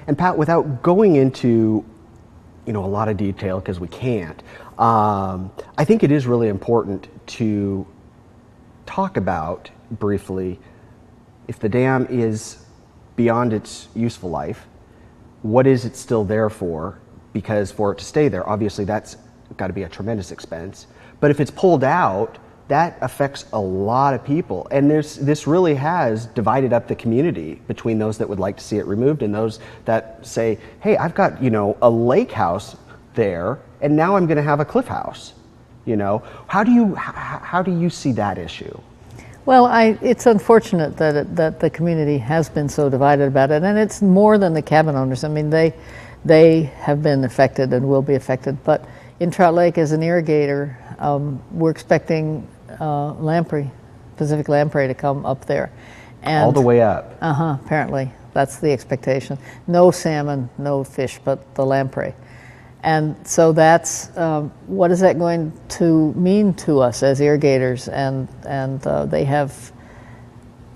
And Pat, without going into a lot of detail, because we can't, I think it is really important to talk about briefly, if the dam is beyond its useful life, what is it still there for? Because for it to stay there, obviously that's got to be a tremendous expense. But if it's pulled out, that affects a lot of people. And this really has divided up the community between those that would like to see it removed and those that say, hey, I've got, a lake house there, and now I'm going to have a cliff house. How do you see that issue? Well, it's unfortunate that the community has been so divided about it, and it's more than the cabin owners. I mean, they have been affected and will be affected. But in Trout Lake, as an irrigator, we're expecting lamprey, Pacific lamprey, to come up there. And all the way up? Apparently. That's the expectation. No salmon, no fish, but the lamprey. And so that's, what is that going to mean to us as irrigators? And they have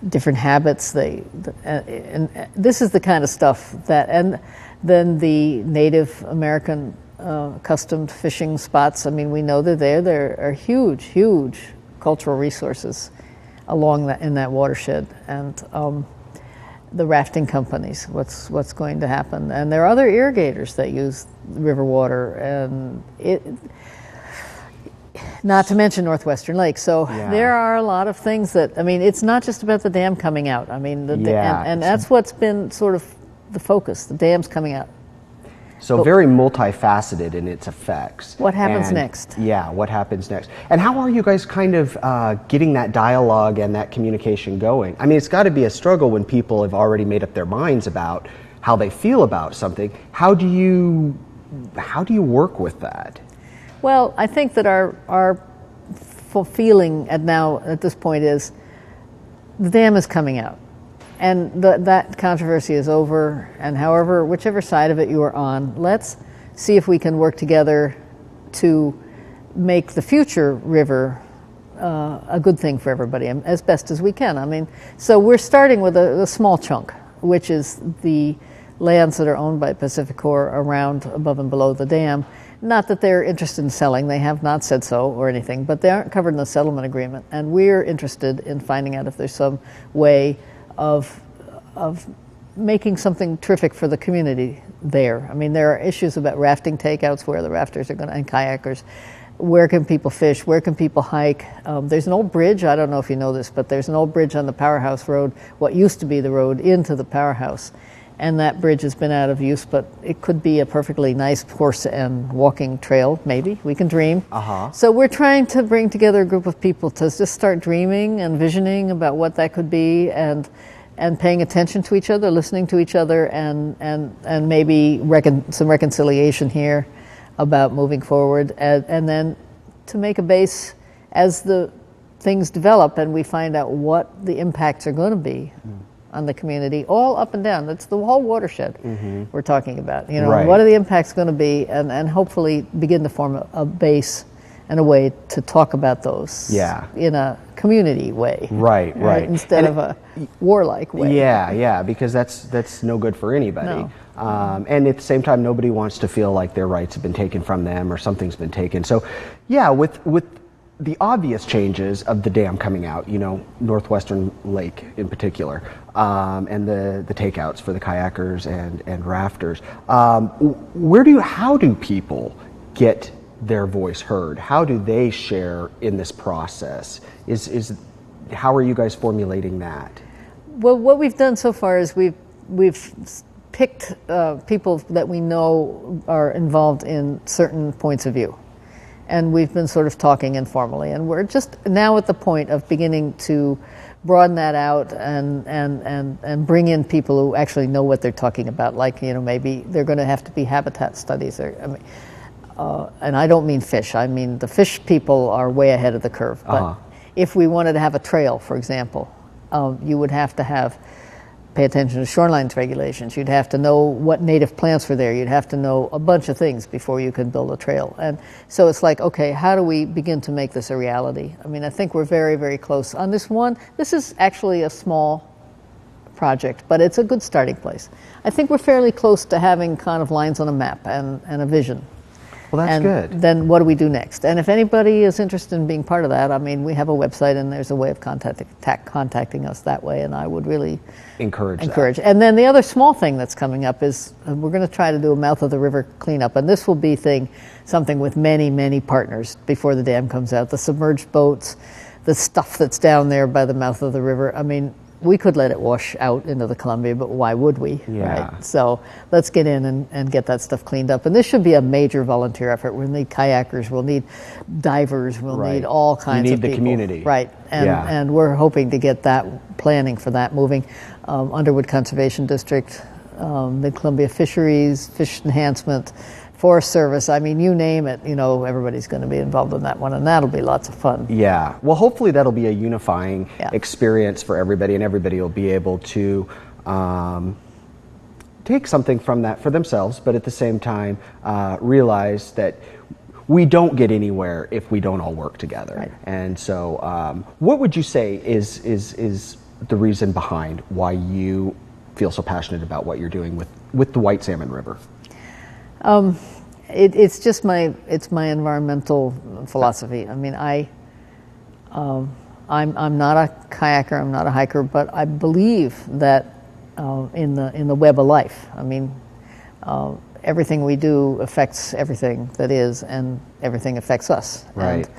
different habits. And this is the kind of stuff that, and then the Native American accustomed fishing spots, I mean, we know they're there. There are huge, huge cultural resources in that watershed. And the rafting companies, what's going to happen. And there are other irrigators that use river water, and not to mention Northwestern Lake. So there are a lot of things that, I mean, it's not just about the dam coming out. I mean, and that's what's been sort of the focus, the dam's coming out. So very multifaceted in its effects. What happens next? Yeah, what happens next? And how are you guys kind of getting that dialogue and that communication going? I mean, it's got to be a struggle when people have already made up their minds about how they feel about something. How do you work with that? Well, I think that our feeling at this point is the dam is coming out. And that controversy is over, and whichever side of it you are on, let's see if we can work together to make the future river a good thing for everybody, as best as we can. I mean, so we're starting with a small chunk, which is the lands that are owned by Pacificor around, above and below the dam. Not that they're interested in selling, they have not said so or anything, but they aren't covered in the settlement agreement, and we're interested in finding out if there's some way of making something terrific for the community there. I mean, there are issues about rafting takeouts, where the rafters are going to, and kayakers. Where can people fish? Where can people hike? There's an old bridge, I don't know if you know this, but there's an old bridge on the Powerhouse Road, what used to be the road into the Powerhouse. And that bridge has been out of use, but it could be a perfectly nice horse and walking trail, maybe. We can dream. So we're trying to bring together a group of people to just start dreaming and visioning about what that could be, and paying attention to each other, listening to each other, and maybe some reconciliation here about moving forward, and then to make a base as the things develop and we find out what the impacts are going to be on the community, all up and down. That's the whole watershed we're talking about. What are the impacts going to be, and hopefully begin to form a base and a way to talk about those in a community way. Right. Instead of a warlike way. Yeah, because that's no good for anybody. No. And at the same time, nobody wants to feel like their rights have been taken from them or something's been taken. So, with the obvious changes of the dam coming out, Northwestern Lake in particular, and the takeouts for the kayakers and rafters, how do people get their voice heard? How do they share in this process? How are you guys formulating that? Well, what we've done so far is we've picked people that we know are involved in certain points of view. And we've been sort of talking informally, and we're just now at the point of beginning to broaden that out and bring in people who actually know what they're talking about. Like, maybe they're going to have to be habitat studies, and I don't mean fish. I mean the fish people are way ahead of the curve. But if we wanted to have a trail, for example, you would have to pay attention to shorelines regulations. You'd have to know what native plants were there. You'd have to know a bunch of things before you could build a trail. And so it's like, okay, how do we begin to make this a reality? I mean, I think we're very, very close on this one. This is actually a small project, but it's a good starting place. I think we're fairly close to having kind of lines on a map and a vision. Well, that's and good. Then what do we do next? And if anybody is interested in being part of that, I mean, we have a website and there's a way of contacting us that way, and I would really Encourage. And then the other small thing that's coming up is we're going to try to do a mouth of the river cleanup, and this will be something with many, many partners before the dam comes out. The submerged boats, the stuff that's down there by the mouth of the river. I mean, we could let it wash out into the Columbia, but why would we? Yeah. Right? So let's get in and get that stuff cleaned up. And this should be a major volunteer effort. We'll need kayakers, we'll need divers, we'll need all kinds of people. You need the community. Right. And we're hoping to get that planning for that moving. Underwood Conservation District, Mid-Columbia Fisheries, Fish Enhancement, Forest Service, I mean, you name it, everybody's going to be involved in that one, and that'll be lots of fun. Yeah. Well, hopefully that'll be a unifying experience for everybody, and everybody will be able to take something from that for themselves, but at the same time realize that we don't get anywhere if we don't all work together. Right. And so what would you say is the reason behind why you feel so passionate about what you're doing with the White Salmon River? It's just my environmental philosophy. I mean, I'm not a kayaker, I'm not a hiker, but I believe that in the web of life. I mean, everything we do affects everything that is, and everything affects us. Right. And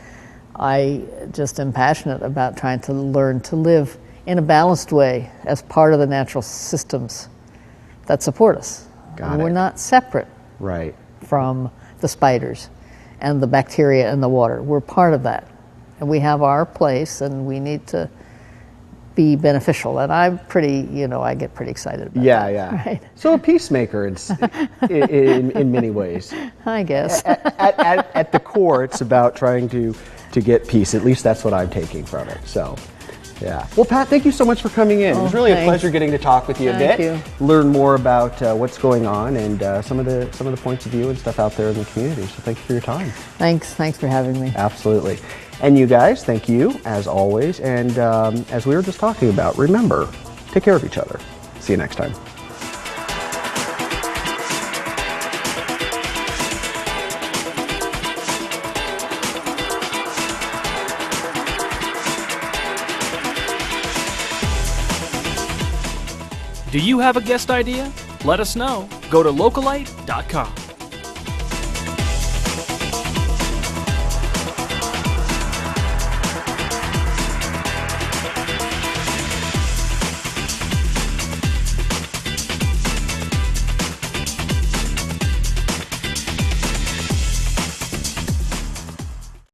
I just am passionate about trying to learn to live in a balanced way as part of the natural systems that support us. We're not separate. Right. From the spiders and the bacteria in the water. We're part of that. And we have our place, and we need to be beneficial. And I'm pretty, I get pretty excited about that. Yeah. Right? So a peacemaker in many ways. I guess. At the core, it's about trying to get peace. At least that's what I'm taking from it. So, yeah. Well, Pat, thank you so much for coming in. It was really a pleasure getting to talk with you a bit. Thank you. Learn more about what's going on and some of the points of view and stuff out there in the community. So thank you for your time. Thanks for having me. Absolutely. And you guys, thank you as always. And as we were just talking about, remember, take care of each other. See you next time. Do you have a guest idea? Let us know. Go to localite.com.